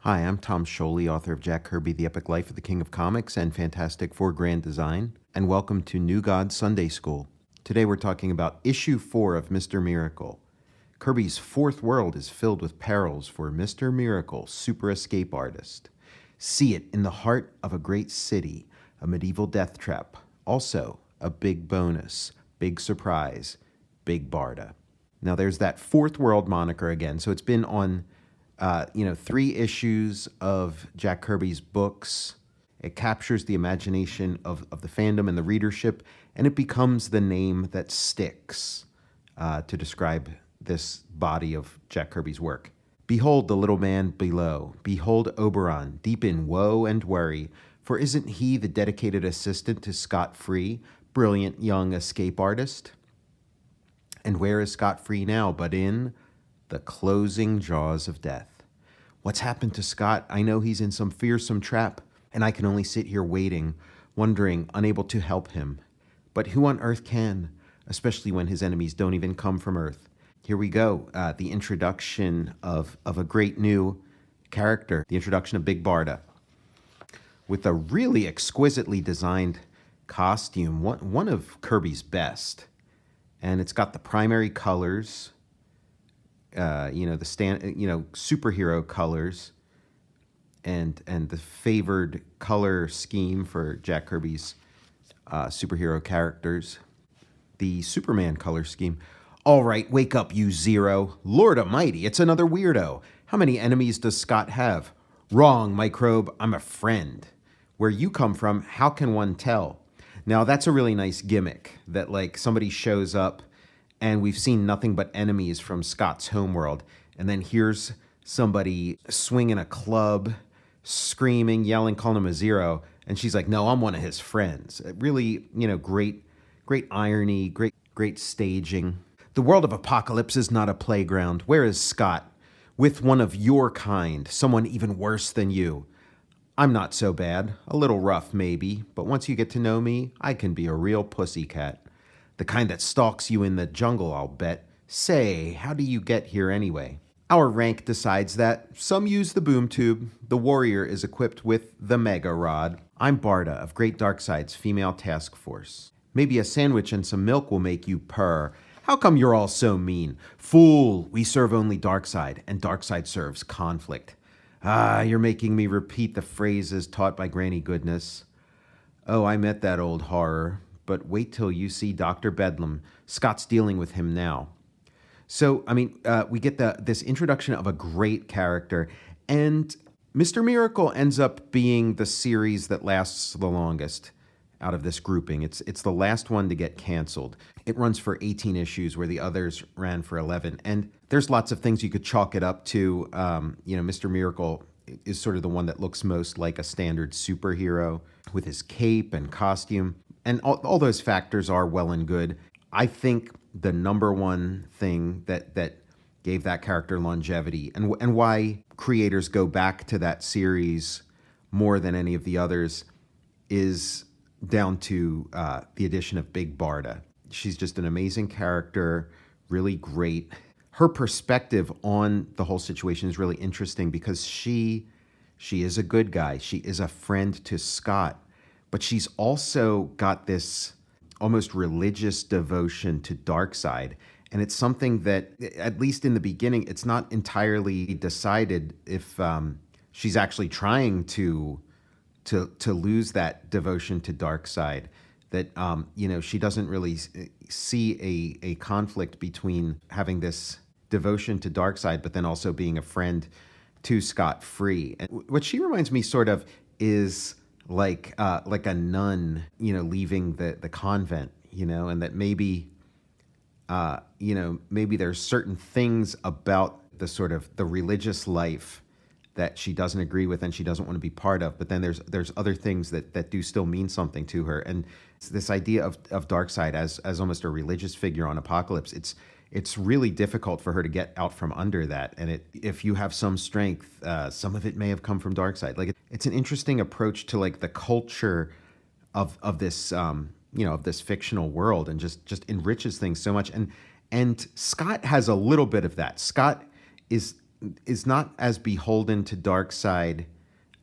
Hi, I'm Tom Scioli, author of Jack Kirby, The Epic Life of the King of Comics and Fantastic Four Grand Design, and welcome to New God Sunday School. Today we're talking about Issue 4 of Mr. Miracle. Kirby's fourth world is filled with perils for Mr. Miracle, super escape artist. See it in the heart of a great city, a medieval death trap. Also, a big bonus, big surprise, Big Barda. Now there's that fourth world moniker again, so it's been on 3 issues of Jack Kirby's books. It captures the imagination of the fandom and the readership, and it becomes the name that sticks to describe this body of Jack Kirby's work. Behold the little man below. Behold Oberon, deep in woe and worry. For isn't he the dedicated assistant to Scott Free, brilliant young escape artist? And where is Scott Free now but in the closing jaws of death? What's happened to Scott? I know he's in some fearsome trap, and I can only sit here waiting, wondering, unable to help him. But who on earth can, especially when his enemies don't even come from Earth? Here we go, the introduction of a great new character, the introduction of Big Barda, with a really exquisitely designed costume, one of Kirby's best. And it's got the primary colors, superhero colors, and the favored color scheme for Jack Kirby's superhero characters, the Superman color scheme. All right, wake up, you Zero. Lord Almighty, it's another weirdo. How many enemies does Scott have? Wrong, Microbe, I'm a friend. Where you come from, how can one tell? Now, that's a really nice gimmick, that like somebody shows up and we've seen nothing but enemies from Scott's homeworld, and then here's somebody swinging a club, screaming, yelling, calling him a Zero, and she's like, no, I'm one of his friends. Really, great irony, great staging. The world of Apocalypse is not a playground. Where is Scott? With one of your kind, someone even worse than you. I'm not so bad, a little rough maybe, but once you get to know me, I can be a real pussycat. The kind that stalks you in the jungle, I'll bet. Say, how do you get here anyway? Our rank decides that. Some use the boom tube. The warrior is equipped with the mega rod. I'm Barda of Great Darkside's female task force. Maybe a sandwich and some milk will make you purr. How come you're all so mean? Fool, we serve only Darkside, and Darkside serves conflict. Ah, you're making me repeat the phrases taught by Granny Goodness. Oh, I met that old horror, but wait till you see Dr. Bedlam. Scott's dealing with him now. So, we get this introduction of a great character, and Mr. Miracle ends up being the series that lasts the longest out of this grouping. It's the last one to get canceled. It runs for 18 issues where the others ran for 11. And there's lots of things you could chalk it up to. Mr. Miracle is sort of the one that looks most like a standard superhero with his cape and costume. And all those factors are well and good. I think the number one thing that gave that character longevity and why creators go back to that series more than any of the others is down to the addition of Big Barda. She's just an amazing character, really great. Her perspective on the whole situation is really interesting because she is a good guy. She is a friend to Scott, but she's also got this almost religious devotion to Darkseid. And it's something that, at least in the beginning, it's not entirely decided if she's actually trying to lose that devotion to Darkseid, that she doesn't really see a conflict between having this devotion to Darkseid but then also being a friend to Scott Free. And what she reminds me sort of is like a nun, leaving the convent, and that maybe there's certain things about the sort of the religious life that she doesn't agree with and she doesn't want to be part of, but then there's other things that do still mean something to her. And this idea of Darkseid as almost a religious figure on Apocalypse, it's really difficult for her to get out from under that. And if you have some strength, some of it may have come from Darkseid. Like it's an interesting approach to like the culture of this of this fictional world, and just enriches things so much. And Scott has a little bit of that. Scott is is not as beholden to Darkseid,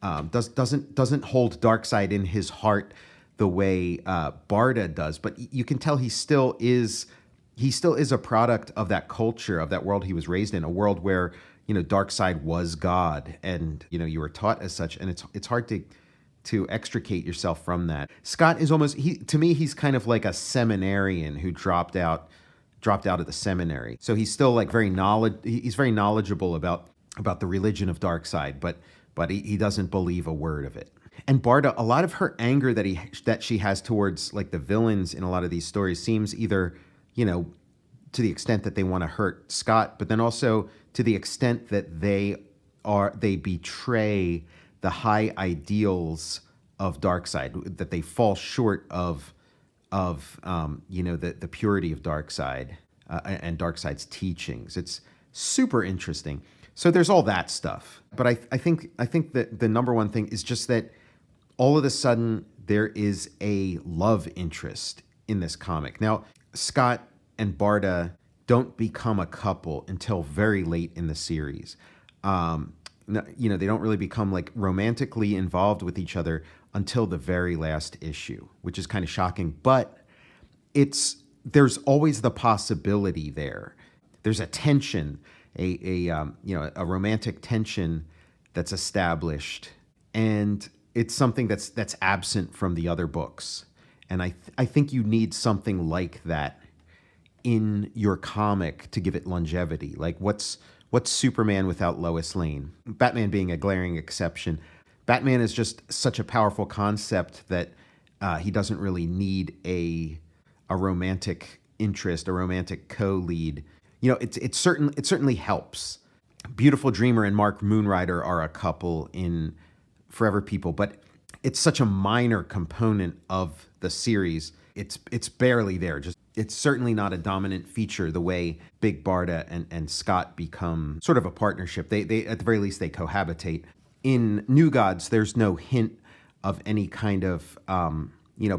doesn't hold Darkseid in his heart the way Barda does, but you can tell he still is a product of that culture, of that world he was raised in, a world where, Darkseid was God, and you were taught as such, and it's hard to extricate yourself from that. Scott is almost, to me, he's kind of like a seminarian who dropped out of the seminary. So he's still like he's very knowledgeable about the religion of Darkseid, but he doesn't believe a word of it. And Barda, a lot of her anger that she has towards like the villains in a lot of these stories seems either, to the extent that they want to hurt Scott, but then also to the extent that they betray the high ideals of Darkseid, that they fall short of the purity of Darkseid and Darkseid's teachings. It's super interesting. So there's all that stuff, but I think that the number one thing is just that all of a sudden there is a love interest in this comic. Now, Scott and Barda don't become a couple until very late in the series. They don't really become like romantically involved with each other until the very last issue, which is kind of shocking. But there's always the possibility there. There's a tension, a romantic tension that's established, and it's something that's absent from the other books. And I think you need something like that in your comic to give it longevity. Like what's Superman without Lois Lane? Batman being a glaring exception. Batman is just such a powerful concept that he doesn't really need a romantic interest, a romantic co-lead. It certainly helps. Beautiful Dreamer and Mark Moonrider are a couple in Forever People, but it's such a minor component of the series. It's barely there. It's certainly not a dominant feature the way Big Barda and Scott become sort of a partnership. They at the very least they cohabitate. In New Gods, there's no hint of any kind of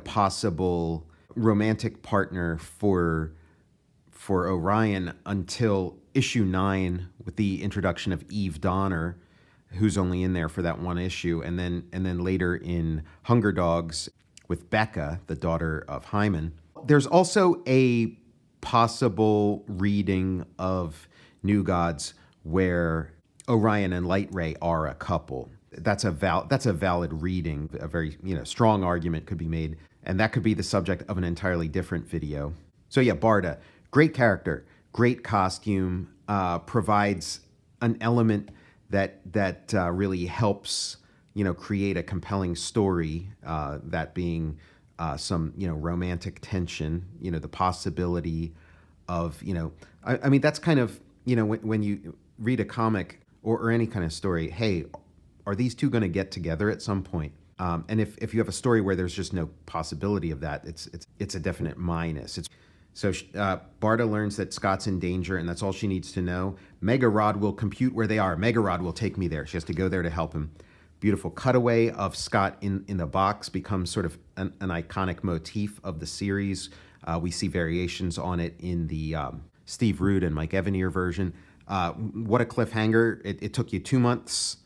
possible romantic partner for Orion until issue 9 with the introduction of Eve Donner, who's only in there for that one issue, and then later in Hunger Dogs with Becca, the daughter of Hyman. There's also a possible reading of New Gods where Orion and Light Ray are a couple. That's a valid reading. A very strong argument could be made, and that could be the subject of an entirely different video. So yeah, Barda, great character, great costume, provides an element that really helps create a compelling story. That being some romantic tension, the possibility of I mean that's kind of when you read a comic or any kind of story. Hey, are these two going to get together at some point? And if you have a story where there's just no possibility of that, it's a definite minus. So Barda learns that Scott's in danger, and that's all she needs to know. Mega Rod will compute where they are. Mega Rod will take me there. She has to go there to help him. Beautiful cutaway of Scott in the box becomes sort of an iconic motif of the series. We see variations on it in the Steve Rude and Mike Evanier version. What a cliffhanger. It took you 2 months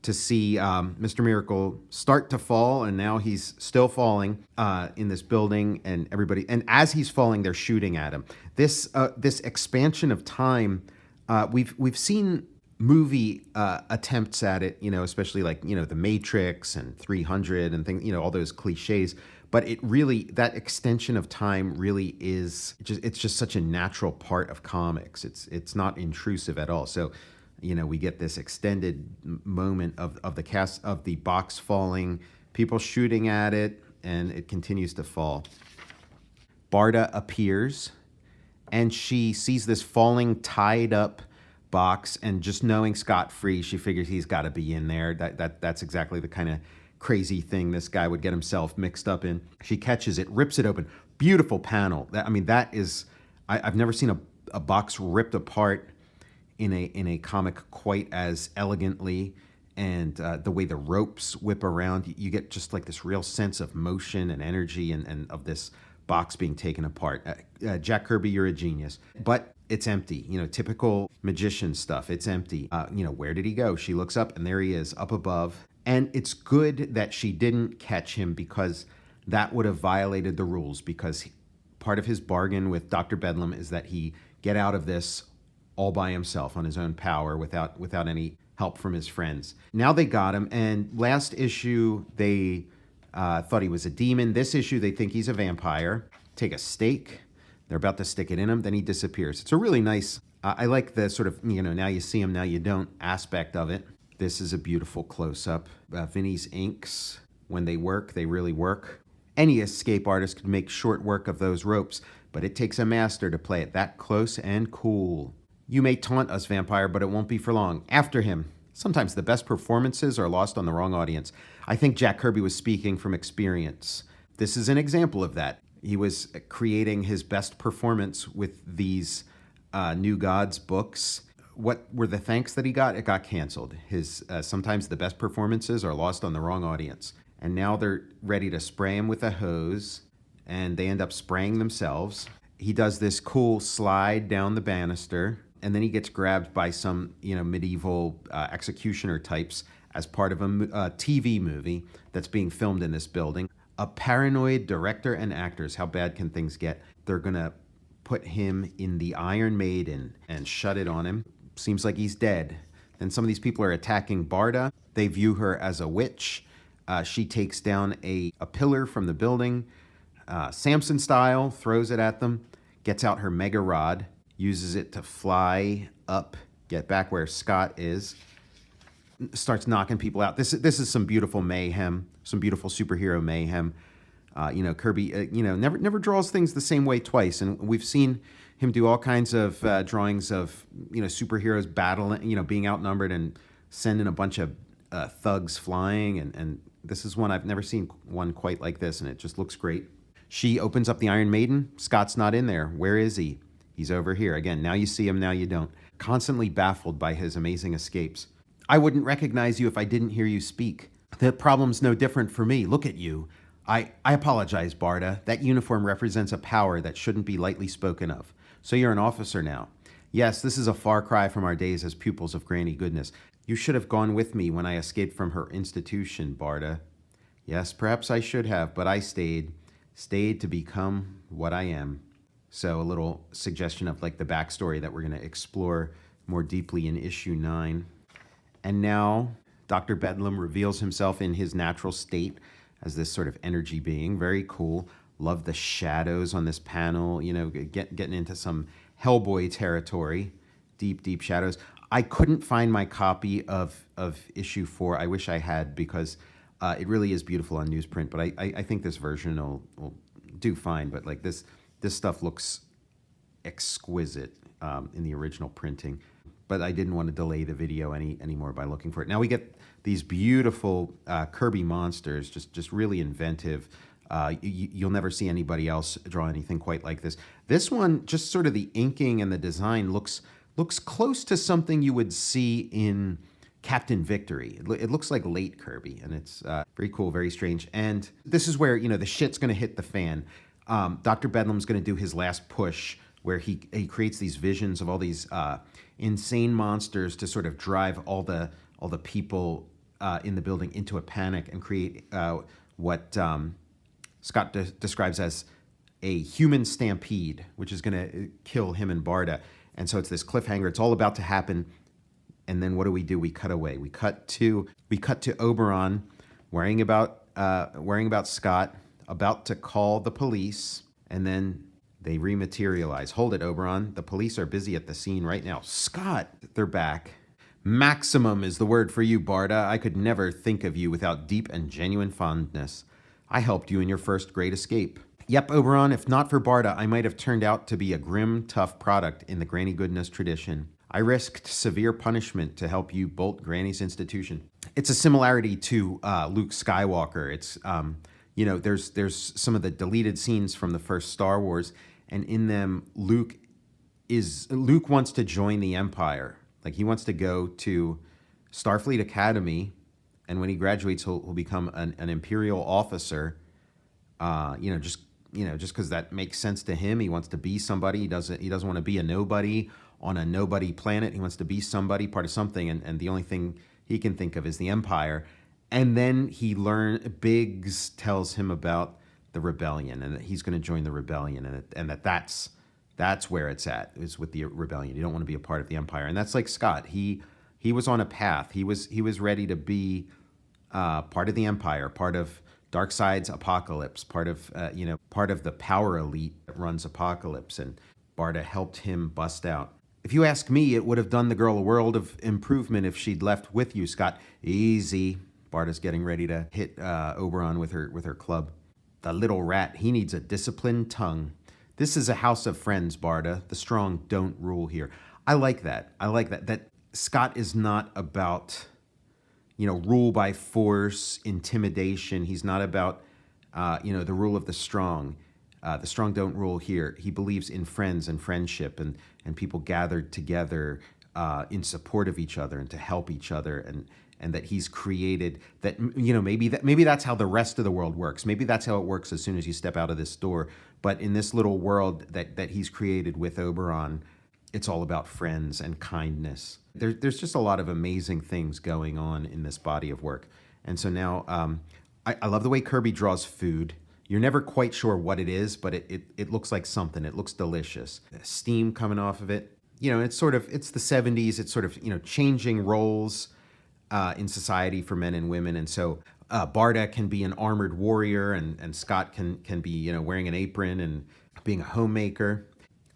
to see Mr. Miracle start to fall, and now he's still falling in this building, and everybody, and as he's falling, they're shooting at him. This expansion of time, we've seen movie attempts at it, especially like The Matrix and 300 and things, all those cliches. But it really, that extension of time really is it's just such a natural part of comics. It's not intrusive at all. So we get this extended moment of the cast of the box falling, people shooting at it, and it continues to fall. Barda appears, and she sees this falling, tied up box, and just knowing Scott free, she figures he's got to be in there. That's exactly the kind of crazy thing this guy would get himself mixed up in. She catches it, rips it open. Beautiful panel. That is, I've never seen a box ripped apart in a comic quite as elegantly, and the way the ropes whip around, you get just like this real sense of motion and energy and of this box being taken apart. Jack Kirby, you're a genius. But it's empty. Typical magician stuff. It's empty. Where did he go? She looks up, and there he is, up above. And it's good that she didn't catch him, because that would have violated the rules, because part of his bargain with Dr. Bedlam is that he get out of this all by himself on his own power without any help from his friends. Now they got him, and last issue they thought he was a demon. This issue they think he's a vampire. Take a stake. They're about to stick it in him. Then he disappears. It's a really nice, I like the sort of, now you see him, now you don't aspect of it. This is a beautiful close-up. Vinny's inks, when they work, they really work. Any escape artist could make short work of those ropes, but it takes a master to play it that close and cool. You may taunt us, vampire, but it won't be for long. After him. Sometimes the best performances are lost on the wrong audience. I think Jack Kirby was speaking from experience. This is an example of that. He was creating his best performance with these New Gods books. What were the thanks that he got? It got canceled. His sometimes the best performances are lost on the wrong audience. And now they're ready to spray him with a hose, and they end up spraying themselves. He does this cool slide down the banister, and then he gets grabbed by some, medieval executioner types as part of a TV movie that's being filmed in this building. A paranoid director and actors. How bad can things get? They're gonna put him in the Iron Maiden and shut it on him. Seems like he's dead. Then some of these people are attacking Barda. They view her as a witch. She takes down a pillar from the building, Samson style, throws it at them, gets out her mega rod, uses it to fly up, get back where Scott is, starts knocking people out. This is some beautiful mayhem, some beautiful superhero mayhem. Kirby, never draws things the same way twice, and we've seen him do all kinds of drawings of superheroes battling, being outnumbered and sending a bunch of thugs flying, and this is one I've never seen one quite like this, and it just looks great. She opens up the Iron Maiden. Scott's not in there. Where is he? He's over here. Again, now you see him, now you don't. Constantly baffled by his amazing escapes. I wouldn't recognize you if I didn't hear you speak. The problem's no different for me. Look at you. I apologize, Barda. That uniform represents a power that shouldn't be lightly spoken of. So you're an officer now. Yes, this is a far cry from our days as pupils of Granny Goodness. You should have gone with me when I escaped from her institution, Barda. Yes, perhaps I should have, but I stayed to become what I am. So a little suggestion of like the backstory that we're going to explore more deeply in issue 9. And now Dr. Bedlam reveals himself in his natural state as this sort of energy being. Very cool. Love the shadows on this panel, getting into some Hellboy territory. Deep shadows. I couldn't find my copy of issue 4. I wish I had, because it really is beautiful on newsprint, but I think this version will do fine. But like this stuff looks exquisite in the original printing. But I didn't want to delay the video anymore by looking for it. Now we get these beautiful Kirby monsters, just really inventive. You'll never see anybody else draw anything quite like this. This one, just sort of the inking and the design looks close to something you would see in Captain Victory. It looks like late Kirby, and it's very cool, very strange. And this is where, the shit's going to hit the fan. Dr. Bedlam's going to do his last push, where he creates these visions of all these insane monsters to sort of drive all the people in the building into a panic and create what Scott describes as a human stampede, which is going to kill him and Barda. And so it's this cliffhanger. It's all about to happen. And then what do? We cut away. We cut to Oberon worrying about Scott, about to call the police, and then they rematerialize. Hold it, Oberon. The police are busy at the scene right now. Scott, they're back. Maximum is the word for you, Barda. I could never think of you without deep and genuine fondness. I helped you in your first great escape. Yep, Oberon, if not for Barda, I might have turned out to be a grim, tough product in the Granny Goodness tradition. I risked severe punishment to help you bolt Granny's institution. It's a similarity to Luke Skywalker. It's, there's some of the deleted scenes from the first Star Wars, and in them, Luke wants to join the Empire. Like, he wants to go to Starfleet Academy, and when he graduates, he'll become an Imperial officer, just just because that makes sense to him. He wants to be somebody. He doesn't want to be a nobody on a nobody planet. He wants to be somebody, part of something, and the only thing he can think of is the Empire. And then Biggs tells him about the rebellion, and that he's going to join the rebellion, and that's where it's at, is with the rebellion. You don't want to be a part of the Empire. And that's like Scott. He was on a path. He was ready to be part of the Empire, part of Darkseid's Apocalypse, part of the power elite that runs Apocalypse, and Barda helped him bust out. If you ask me, it would have done the girl a world of improvement if she'd left with you, Scott. Easy. Barda's getting ready to hit Oberon with her club. The little rat, he needs a disciplined tongue. This is a house of friends, Barda. The strong don't rule here. I like that. That Scott is not about, rule by force, intimidation. He's not about, the rule of the strong. The strong don't rule here. He believes in friends and friendship and people gathered together in support of each other and to help each other, and that he's created that, maybe that's how the rest of the world works. Maybe that's how it works as soon as you step out of this door. But in this little world that he's created with Oberon, it's all about friends and kindness. There's just a lot of amazing things going on in this body of work. And so now I love the way Kirby draws food. You're never quite sure what it is, but it looks like something. It looks delicious. Steam coming off of it. It's the 70s. It's sort of, changing roles in society for men and women. And so Barda can be an armored warrior, and Scott can be, wearing an apron and being a homemaker.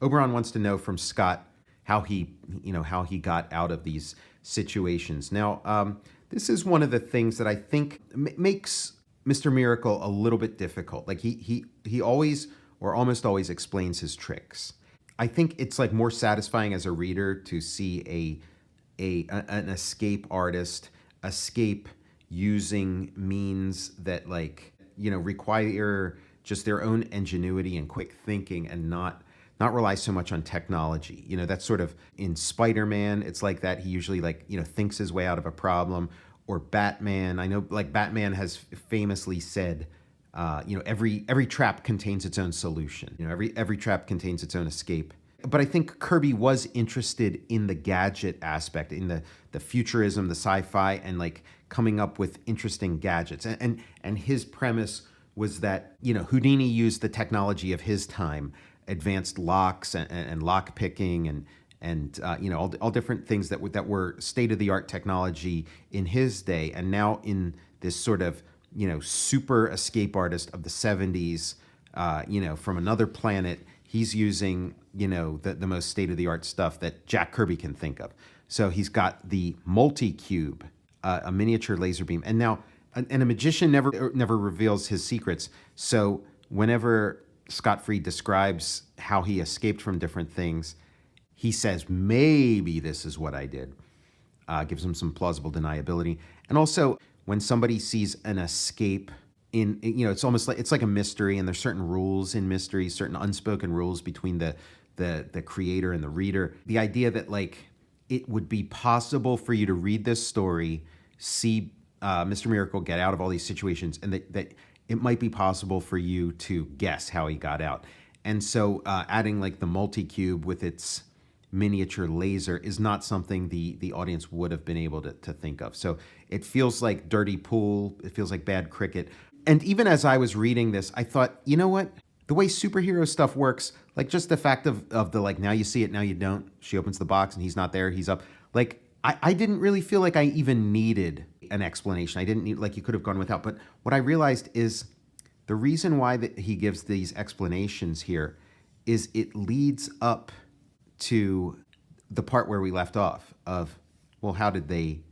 Oberon wants to know from Scott how he got out of these situations. Now, this is one of the things that I think makes Mr. Miracle a little bit difficult. Like he always or almost always explains his tricks. I think it's like more satisfying as a reader to see an escape artist escape using means that require just their ingenuity ingenuity and quick thinking, and not rely so much on technology. That's sort of in Spider-Man. It's like that. He usually thinks his way out of a problem. Or Batman. I know Batman has famously said, every trap contains its own solution. Every trap contains its own escape. But I think Kirby was interested in the gadget aspect, in the futurism, the sci-fi, and coming up with interesting gadgets. And his premise was that, Houdini used the technology of his time, advanced locks and lock picking and all different things that were state-of-the-art technology in his day. And now in this sort of, super escape artist of the 70s, from another planet, he's using, the most state-of-the-art stuff that Jack Kirby can think of. So he's got the multi-cube, a miniature laser beam. And now, and a magician never reveals his secrets. So whenever Scott Free describes how he escaped from different things, he says, maybe this is what I did. Gives him some plausible deniability. And also, when somebody sees an escape it's almost like, it's like a mystery, and there's certain rules in mysteries, certain unspoken rules between the creator and the reader. The idea that it would be possible for you to read this story, see Mr. Miracle get out of all these situations, and that it might be possible for you to guess how he got out. And so adding the multi-cube with its miniature laser is not something the audience would have been able to think of. So it feels like dirty pool. It feels like bad cricket. And even as I was reading this, I thought, you know what? The way superhero stuff works, just the fact of the now you see it, now you don't. She opens the box and he's not there, he's up. I didn't really feel like I even needed an explanation. I didn't need, you could have gone without. But what I realized is the reason why he gives these explanations here is it leads up to the part where we left off of, well, how did they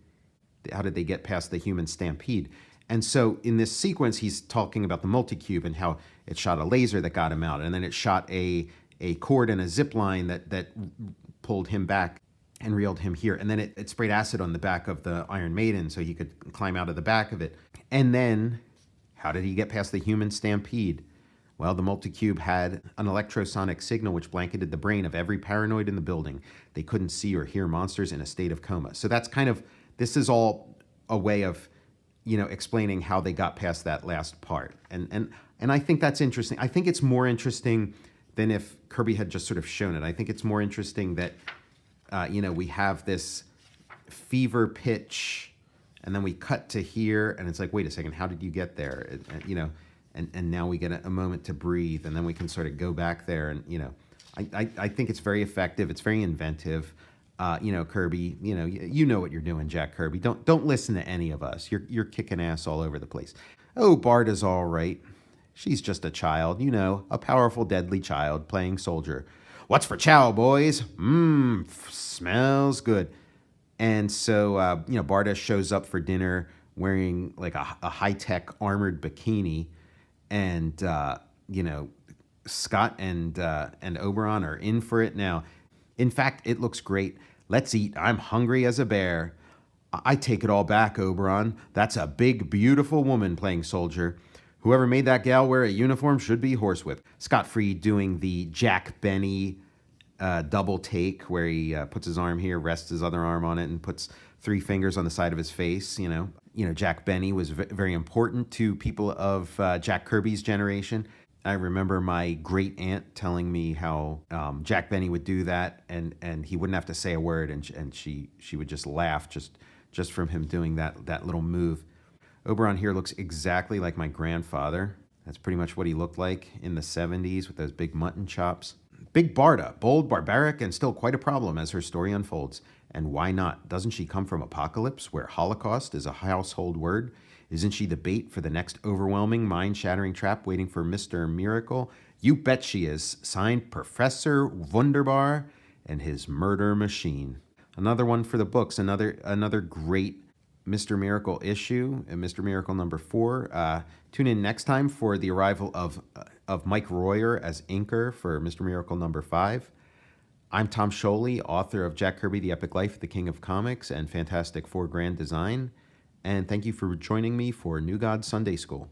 get past the human stampede? And so in this sequence, he's talking about the multi-cube and how it shot a laser that got him out, and then it shot a cord and a zip line that pulled him back and reeled him here, and then it sprayed acid on the back of the Iron Maiden so he could climb out of the back of it. And then how did he get past the human stampede? Well, the multi-cube had an electrosonic signal which blanketed the brain of every paranoid in the building. They couldn't see or hear monsters in a state of coma. So that's this is all a way of, explaining how they got past that last part. And And I think that's interesting. I think it's more interesting than if Kirby had just sort of shown it. I think it's more interesting that, we have this fever pitch, and then we cut to here, and it's like, wait a second, how did you get there? And now we get a moment to breathe, and then we can sort of go back there, and I think it's very effective. It's very inventive. Kirby, you know what you're doing, Jack Kirby. Don't listen to any of us. You're kicking ass all over the place. Oh, Barda's all right. She's just a child, a powerful, deadly child playing soldier. What's for chow, boys? Smells good. And so, Barda shows up for dinner wearing like a high-tech armored bikini, and Scott and Oberon are in for it now. In fact, it looks great. Let's eat. I'm hungry as a bear. I take it all back, Oberon. That's a big, beautiful woman playing soldier. Whoever made that gal wear a uniform should be horsewhipped. Scott-free doing the Jack Benny double take where he puts his arm here, rests his other arm on it, and puts 3 fingers on the side of his face. Jack Benny was very important to people of Jack Kirby's generation. I remember my great aunt telling me how Jack Benny would do that, and he wouldn't have to say a word, and she would just laugh just from him doing that little move. Oberon here looks exactly like my grandfather. That's pretty much what he looked like in the 70s with those big mutton chops. Big Barda, bold, barbaric, and still quite a problem as her story unfolds. And why not? Doesn't she come from Apocalypse, where Holocaust is a household word? Isn't she the bait for the next overwhelming, mind-shattering trap waiting for Mr. Miracle? You bet she is. Signed, Professor Wunderbar and his murder machine. Another one for the books, another great Mr. Miracle issue, Mr. Miracle number 4. Tune in next time for the arrival of Mike Royer as inker for Mr. Miracle number 5. I'm Tom Scioli, author of Jack Kirby, The Epic Life, The King of Comics, and Fantastic Four Grand Design. And thank you for joining me for New God Sunday School.